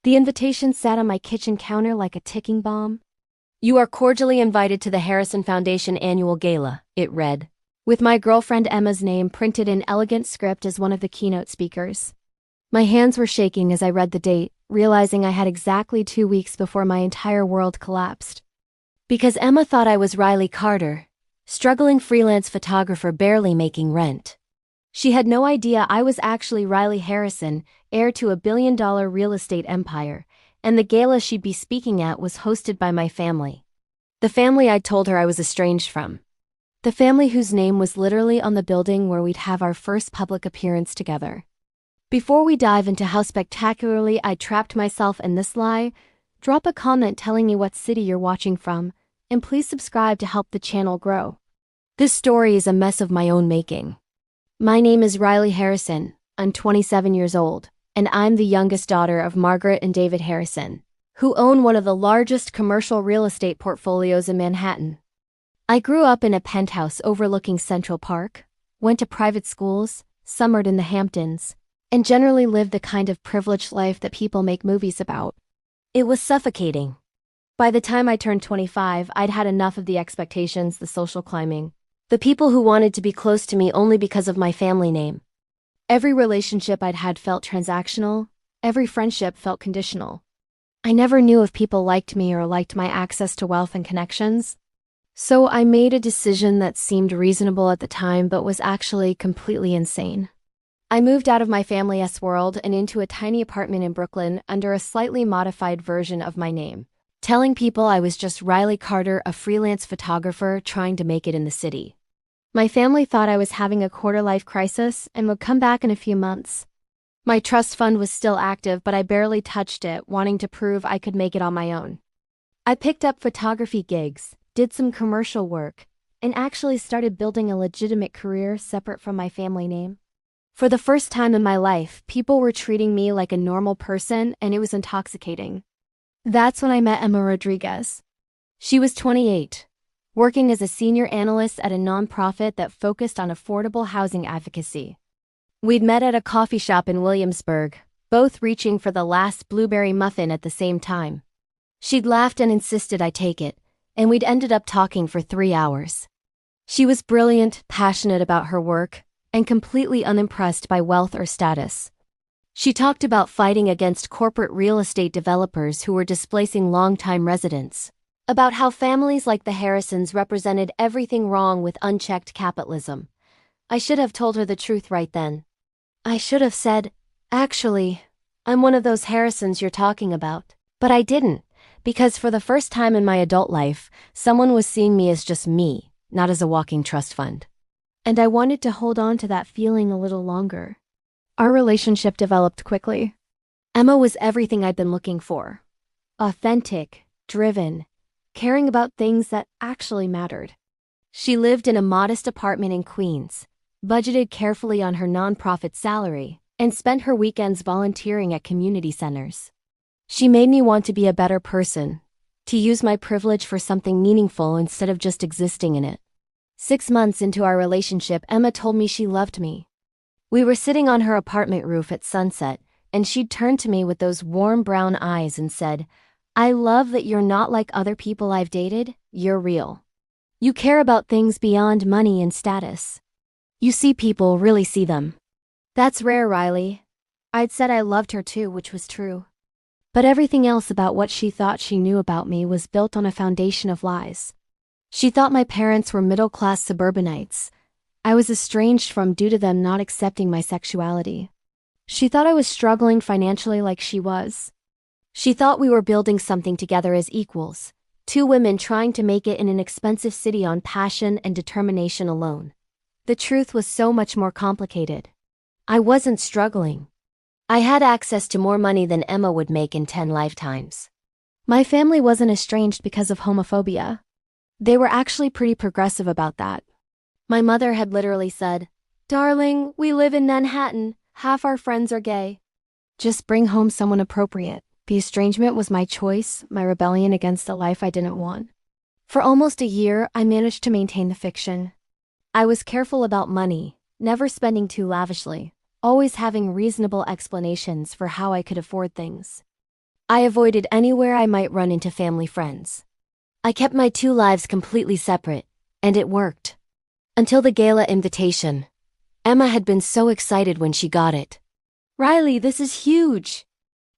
The invitation sat on my kitchen counter like a ticking bomb. "You are cordially invited to the Harrison Foundation Annual Gala," it read, with my girlfriend Emma's name printed in elegant script as one of the keynote speakers. My hands were shaking as I read the date, realizing I had exactly 2 weeks before my entire world collapsed. Because Emma thought I was Riley Carter, struggling freelance photographer barely making rent. She had no idea I was actually Riley Harrison, heir to a billion-dollar real estate empire, and the gala she'd be speaking at was hosted by my family. The family I'd told her I was estranged from. The family whose name was literally on the building where we'd have our first public appearance together. Before we dive into how spectacularly I trapped myself in this lie, drop a comment telling me what city you're watching from, and please subscribe to help the channel grow. This story is a mess of my own making. My name is Riley Harrison, I'm 27 years old, and I'm the youngest daughter of Margaret and David Harrison, who own one of the largest commercial real estate portfolios in Manhattan. I grew up in a penthouse overlooking Central Park, went to private schools, summered in the Hamptons, and generally lived the kind of privileged life that people make movies about. It was suffocating. By the time I turned 25, I'd had enough of the expectations, the social climbing, the people who wanted to be close to me only because of my family name. Every relationship I'd had felt transactional, every friendship felt conditional. I never knew if people liked me or liked my access to wealth and connections. So I made a decision that seemed reasonable at the time but was actually completely insane. I moved out of my family's world and into a tiny apartment in Brooklyn under a slightly modified version of my name, telling people I was just Riley Carter, a freelance photographer trying to make it in the city. My family thought I was having a quarter-life crisis and would come back in a few months. My trust fund was still active, but I barely touched it, wanting to prove I could make it on my own. I picked up photography gigs, did some commercial work, and actually started building a legitimate career separate from my family name. For the first time in my life, people were treating me like a normal person, and it was intoxicating. That's when I met Emma Rodriguez. She was 28, working as a senior analyst at a nonprofit that focused on affordable housing advocacy. We'd met at a coffee shop in Williamsburg, both reaching for the last blueberry muffin at the same time. She'd laughed and insisted I take it, and we'd ended up talking for 3 hours. She was brilliant, passionate about her work, and completely unimpressed by wealth or status. She talked about fighting against corporate real estate developers who were displacing longtime residents, about how families like the Harrisons represented everything wrong with unchecked capitalism. I should have told her the truth right then. I should have said, "Actually, I'm one of those Harrisons you're talking about." But I didn't, because for the first time in my adult life, someone was seeing me as just me, not as a walking trust fund. And I wanted to hold on to that feeling a little longer. Our relationship developed quickly. Emma was everything I'd been looking for. Authentic, driven, caring about things that actually mattered. She lived in a modest apartment in Queens, budgeted carefully on her nonprofit salary, and spent her weekends volunteering at community centers. She made me want to be a better person, to use my privilege for something meaningful instead of just existing in it. 6 months into our relationship, Emma told me she loved me. We were sitting on her apartment roof at sunset, and she'd turned to me with those warm brown eyes and said, "I love that you're not like other people I've dated, you're real. You care about things beyond money and status. You see people really see them." That's rare, Riley. I'd said I loved her too, which was true. But everything else about what she thought she knew about me was built on a foundation of lies. She thought my parents were middle-class suburbanites I was estranged from due to them not accepting my sexuality. She thought I was struggling financially like she was. She thought we were building something together as equals, 2 women trying to make it in an expensive city on passion and determination alone. The truth was so much more complicated. I wasn't struggling. I had access to more money than Emma would make in 10 lifetimes. My family wasn't estranged because of homophobia. They were actually pretty progressive about that. My mother had literally said, "Darling, we live in Manhattan. Half our friends are gay. Just bring home someone appropriate." The estrangement was my choice, my rebellion against a life I didn't want. For almost a year, I managed to maintain the fiction. I was careful about money, never spending too lavishly, always having reasonable explanations for how I could afford things. I avoided anywhere I might run into family friends. I kept my two lives completely separate, and it worked. Until the gala invitation. Emma had been so excited when she got it. "Riley, this is huge!"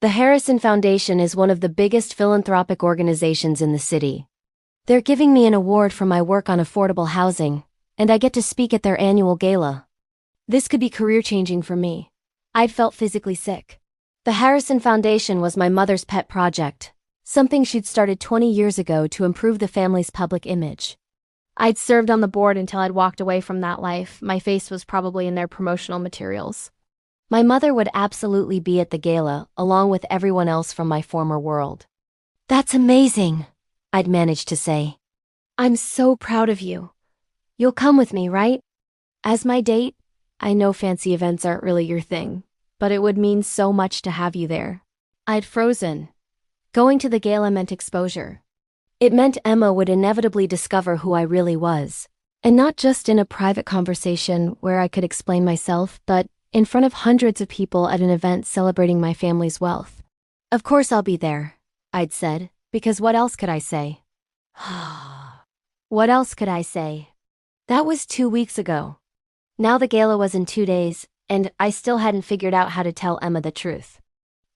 The Harrison Foundation is one of the biggest philanthropic organizations in the city. They're giving me an award for my work on affordable housing, and I get to speak at their annual gala. This could be career-changing for me. I'd felt physically sick. The Harrison Foundation was my mother's pet project, something she'd started 20 years ago to improve the family's public image. I'd served on the board until I'd walked away from that life. My face was probably in their promotional materials. My mother would absolutely be at the gala, along with everyone else from my former world. "That's amazing," I'd managed to say. "I'm so proud of you. You'll come with me, right?" "As my date? I know fancy events aren't really your thing, but it would mean so much to have you there." I'd frozen. Going to the gala meant exposure. It meant Emma would inevitably discover who I really was, and not just in a private conversation where I could explain myself, but in front of hundreds of people at an event celebrating my family's wealth. "Of course I'll be there," I'd said, because what else could I say? What else could I say? That was 2 weeks ago. Now the gala was in 2 days, and I still hadn't figured out how to tell Emma the truth.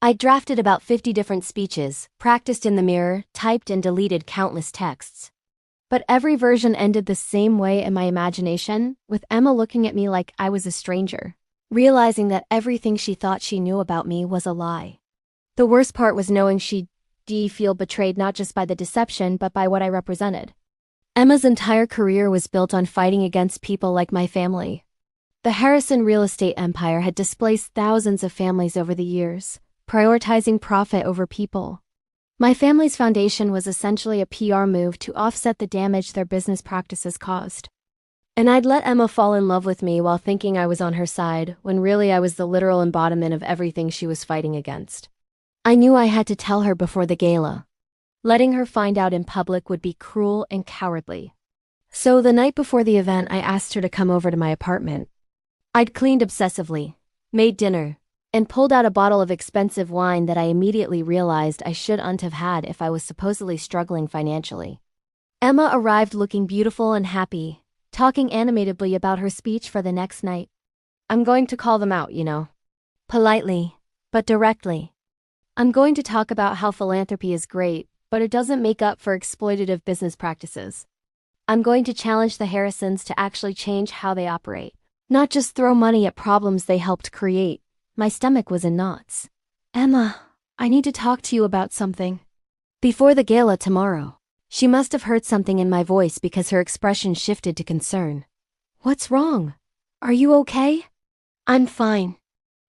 I drafted about 50 different speeches, practiced in the mirror, typed and deleted countless texts. But every version ended the same way in my imagination, with Emma looking at me like I was a stranger, realizing that everything she thought she knew about me was a lie. The worst part was knowing she'd feel betrayed not just by the deception but by what I represented. Emma's entire career was built on fighting against people like my family. The Harrison real estate empire had displaced thousands of families over the years, prioritizing profit over people. My family's foundation was essentially a PR move to offset the damage their business practices caused. And I'd let Emma fall in love with me while thinking I was on her side, when really I was the literal embodiment of everything she was fighting against. I knew I had to tell her before the gala. Letting her find out in public would be cruel and cowardly. So the night before the event, I asked her to come over to my apartment. I'd cleaned obsessively, made dinner, and pulled out a bottle of expensive wine that I immediately realized I shouldn't have had if I was supposedly struggling financially. Emma arrived looking beautiful and happy, talking animatedly about her speech for the next night. "I'm going to call them out, you know. Politely, but directly. I'm going to talk about how philanthropy is great, but it doesn't make up for exploitative business practices. I'm going to challenge the Harrisons to actually change how they operate, not just throw money at problems they helped create." My stomach was in knots. "Emma, I need to talk to you about something." Before the gala tomorrow. She must have heard something in my voice because her expression shifted to concern. "What's wrong? Are you okay?" "I'm fine.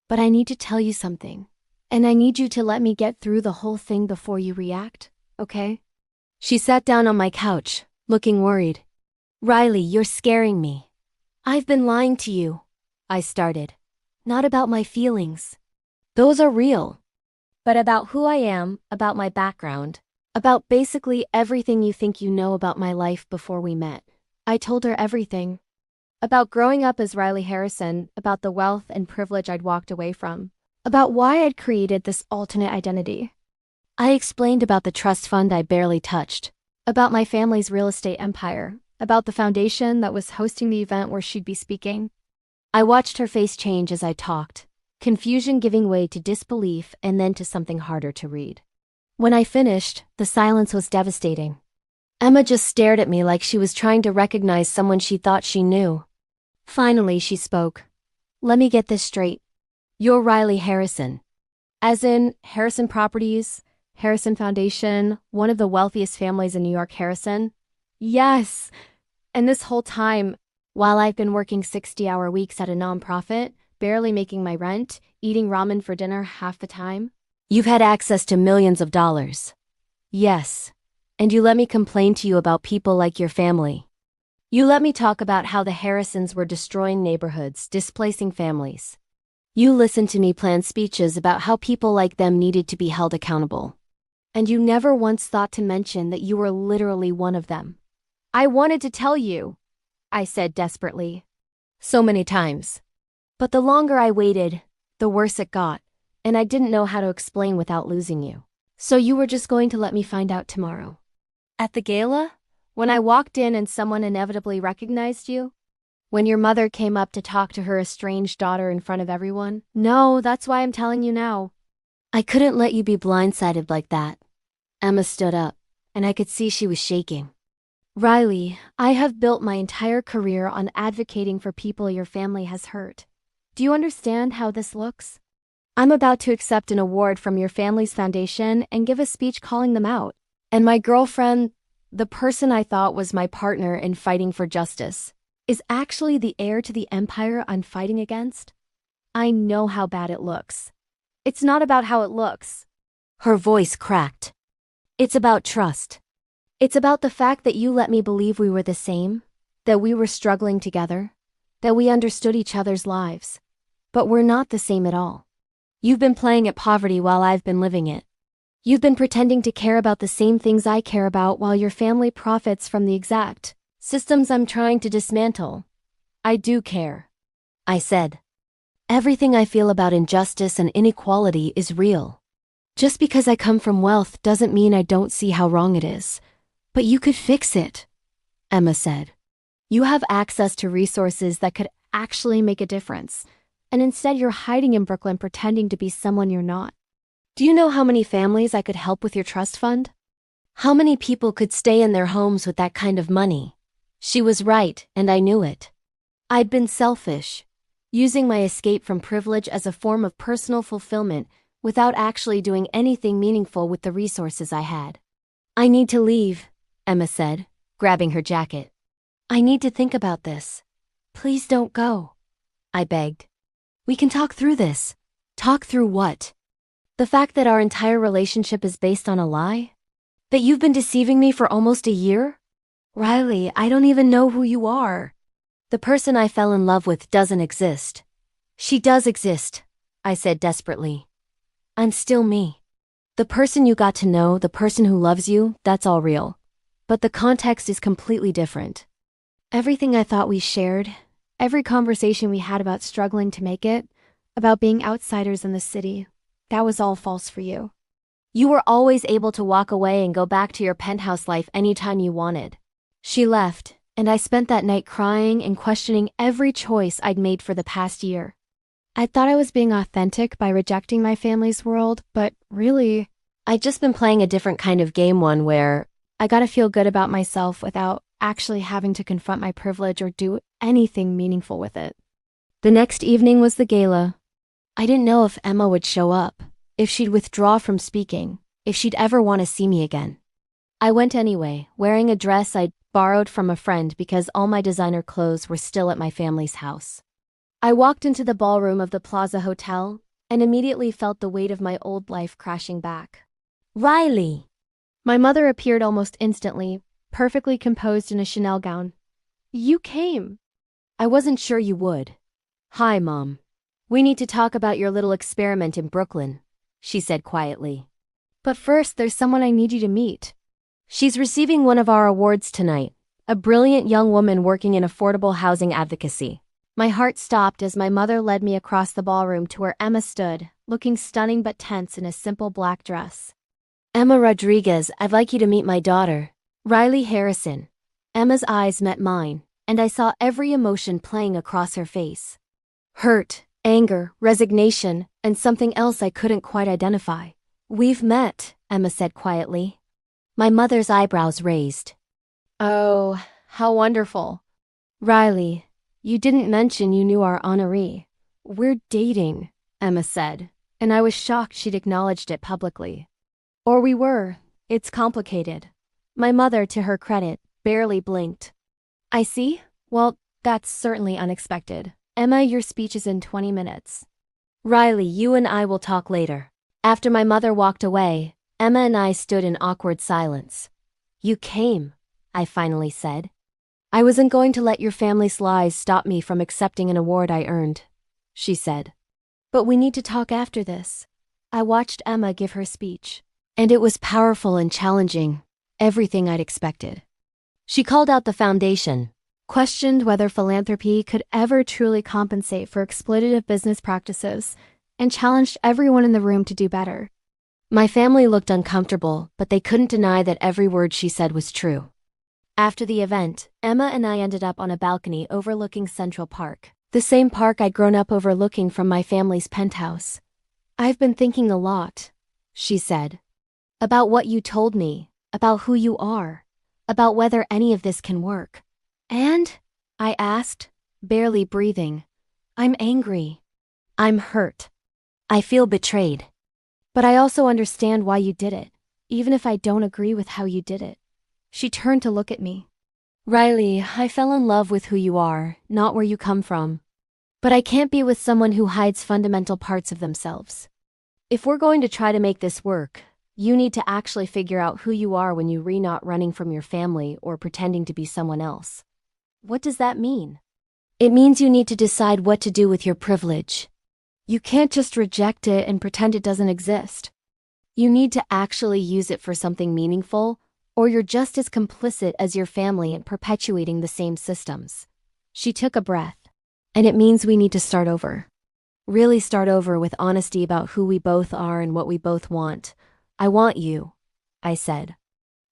But I need to tell you something. And I need you to let me get through the whole thing before you react, okay?" She sat down on my couch, looking worried. "Riley, you're scaring me." "I've been lying to you," I started. "Not about my feelings. Those are real. But about who I am, about my background, about basically everything you think you know about my life before we met." I told her everything. About growing up as Riley Harrison, about the wealth and privilege I'd walked away from, about why I'd created this alternate identity. I explained about the trust fund I barely touched, about my family's real estate empire, about the foundation that was hosting the event where she'd be speaking. I watched her face change as I talked, confusion giving way to disbelief and then to something harder to read. When I finished, the silence was devastating. Emma just stared at me like she was trying to recognize someone she thought she knew. Finally, she spoke. "Let me get this straight. You're Riley Harrison. As in Harrison Properties, Harrison Foundation, one of the wealthiest families in New York, Harrison?" "Yes. And this whole time, while I've been working 60-hour weeks at a nonprofit, barely making my rent, eating ramen for dinner half the time, you've had access to millions of dollars." "Yes. And you let me complain to you about people like your family. You let me talk about how the Harrisons were destroying neighborhoods, displacing families. You listened to me plan speeches about how people like them needed to be held accountable. And you never once thought to mention that you were literally one of them." "I wanted to tell you," I said desperately. "So many times. But the longer I waited, the worse it got, and I didn't know how to explain without losing you. So you were just going to let me find out tomorrow? At the gala? When I walked in and someone inevitably recognized you? When your mother came up to talk to her estranged daughter in front of everyone? No, that's why I'm telling you now. I couldn't let you be blindsided like that. Emma stood up, and I could see she was shaking. Riley, I have built my entire career on advocating for people your family has hurt. Do you understand how this looks? I'm about to accept an award from your family's foundation and give a speech calling them out. And my girlfriend, the person I thought was my partner in fighting for justice, is actually the heir to the empire I'm fighting against? I know how bad it looks. It's not about how it looks. Her voice cracked. It's about trust. It's about the fact that you let me believe we were the same, that we were struggling together, that we understood each other's lives. But we're not the same at all. You've been playing at poverty while I've been living it. You've been pretending to care about the same things I care about while your family profits from the exact systems I'm trying to dismantle. I do care, I said. Everything I feel about injustice and inequality is real. Just because I come from wealth doesn't mean I don't see how wrong it is. But you could fix it, Emma said. You have access to resources that could actually make a difference, and instead you're hiding in Brooklyn pretending to be someone you're not. Do you know how many families I could help with your trust fund? How many people could stay in their homes with that kind of money? She was right, and I knew it. I'd been selfish, using my escape from privilege as a form of personal fulfillment without actually doing anything meaningful with the resources I had. I need to leave, Emma said, grabbing her jacket. I need to think about this. Please don't go, I begged. We can talk through this. Talk through what? The fact that our entire relationship is based on a lie? That you've been deceiving me for almost a year? Riley, I don't even know who you are. The person I fell in love with doesn't exist. She does exist, I said desperately. I'm still me. The person you got to know, the person who loves you, that's all real. But the context is completely different. Everything I thought we shared, every conversation we had about struggling to make it, about being outsiders in the city, that was all false for you. You were always able to walk away and go back to your penthouse life anytime you wanted. She left, and I spent that night crying and questioning every choice I'd made for the past year. I thought I was being authentic by rejecting my family's world, but really, I'd just been playing a different kind of game, one where I gotta feel good about myself without actually having to confront my privilege or do anything meaningful with it. The next evening was the gala. I didn't know if Emma would show up, if she'd withdraw from speaking, if she'd ever want to see me again. I went anyway, wearing a dress I'd borrowed from a friend because all my designer clothes were still at my family's house. I walked into the ballroom of the Plaza Hotel and immediately felt the weight of my old life crashing back. Riley! My mother appeared almost instantly, perfectly composed in a Chanel gown. You came. I wasn't sure you would. Hi, Mom. We need to talk about your little experiment in Brooklyn, she said quietly. But first, there's someone I need you to meet. She's receiving one of our awards tonight, a brilliant young woman working in affordable housing advocacy. My heart stopped as my mother led me across the ballroom to where Emma stood, looking stunning but tense in a simple black dress. Emma Rodriguez, I'd like you to meet my daughter, Riley Harrison. Emma's eyes met mine, and I saw every emotion playing across her face. Hurt, anger, resignation, and something else I couldn't quite identify. We've met, Emma said quietly. My mother's eyebrows raised. Oh, how wonderful. Riley, you didn't mention you knew our honoree. We're dating, Emma said, and I was shocked she'd acknowledged it publicly. Or we were. It's complicated. My mother, to her credit, barely blinked. I see? Well, that's certainly unexpected. Emma, your speech is in 20 minutes. Riley, you and I will talk later. After my mother walked away, Emma and I stood in awkward silence. You came, I finally said. I wasn't going to let your family's lies stop me from accepting an award I earned, she said. But we need to talk after this. I watched Emma give her speech, and it was powerful and challenging, everything I'd expected. She called out the foundation, questioned whether philanthropy could ever truly compensate for exploitative business practices, and challenged everyone in the room to do better. My family looked uncomfortable, but they couldn't deny that every word she said was true. After the event, Emma and I ended up on a balcony overlooking Central Park, the same park I'd grown up overlooking from my family's penthouse. "I've been thinking a lot," she said, "about what you told me, about who you are, about whether any of this can work." "And?" I asked, barely breathing. "I'm angry. I'm hurt. I feel betrayed. But I also understand why you did it, even if I don't agree with how you did it." She turned to look at me. "Riley, I fell in love with who you are, not where you come from. But I can't be with someone who hides fundamental parts of themselves. If we're going to try to make this work, you need to actually figure out who you are when you're not running from your family or pretending to be someone else." "What does that mean?" "It means you need to decide what to do with your privilege. You can't just reject it and pretend it doesn't exist. You need to actually use it for something meaningful, or you're just as complicit as your family in perpetuating the same systems." She took a breath. "And it means we need to start over. Really start over with honesty about who we both are and what we both want. I want you," I said.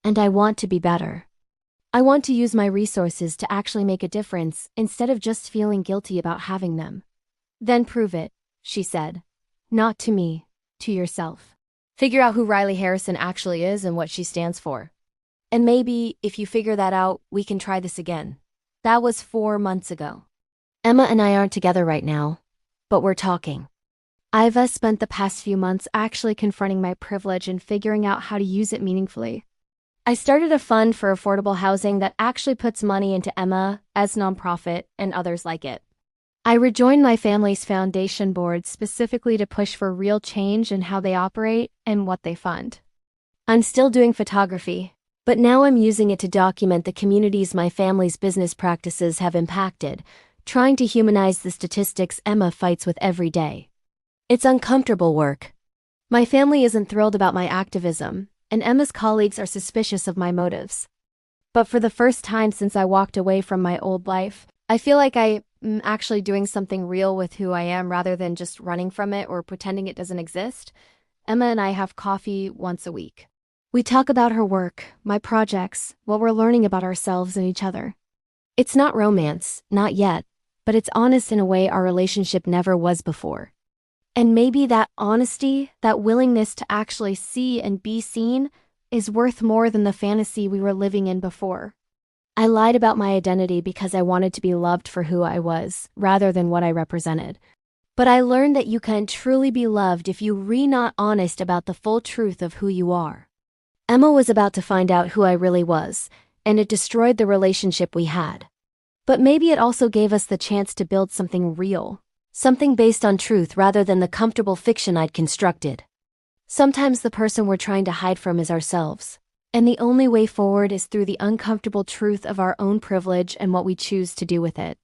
"And I want to be better. I want to use my resources to actually make a difference instead of just feeling guilty about having them." "Then prove it," she said. "Not to me, to yourself. Figure out who Riley Harrison actually is and what she stands for. And maybe, if you figure that out, we can try this again." That was 4 months ago. Emma and I aren't together right now, but we're talking. I've spent the past few months actually confronting my privilege and figuring out how to use it meaningfully. I started a fund for affordable housing that actually puts money into Emma as nonprofit and others like it. I rejoined my family's foundation board specifically to push for real change in how they operate and what they fund. I'm still doing photography, but now I'm using it to document the communities my family's business practices have impacted, trying to humanize the statistics Emma fights with every day. It's uncomfortable work. My family isn't thrilled about my activism, and Emma's colleagues are suspicious of my motives. But for the first time since I walked away from my old life, I feel like I'm actually doing something real with who I am rather than just running from it or pretending it doesn't exist. Emma and I have coffee once a week. We talk about her work, my projects, what we're learning about ourselves and each other. It's not romance, not yet, but it's honest in a way our relationship never was before. And maybe that honesty, that willingness to actually see and be seen, is worth more than the fantasy we were living in before. I lied about my identity because I wanted to be loved for who I was, rather than what I represented. But I learned that you can truly be loved if you're not honest about the full truth of who you are. Emma was about to find out who I really was, and it destroyed the relationship we had. But maybe it also gave us the chance to build something real, something based on truth rather than the comfortable fiction I'd constructed. Sometimes the person we're trying to hide from is ourselves. And the only way forward is through the uncomfortable truth of our own privilege and what we choose to do with it.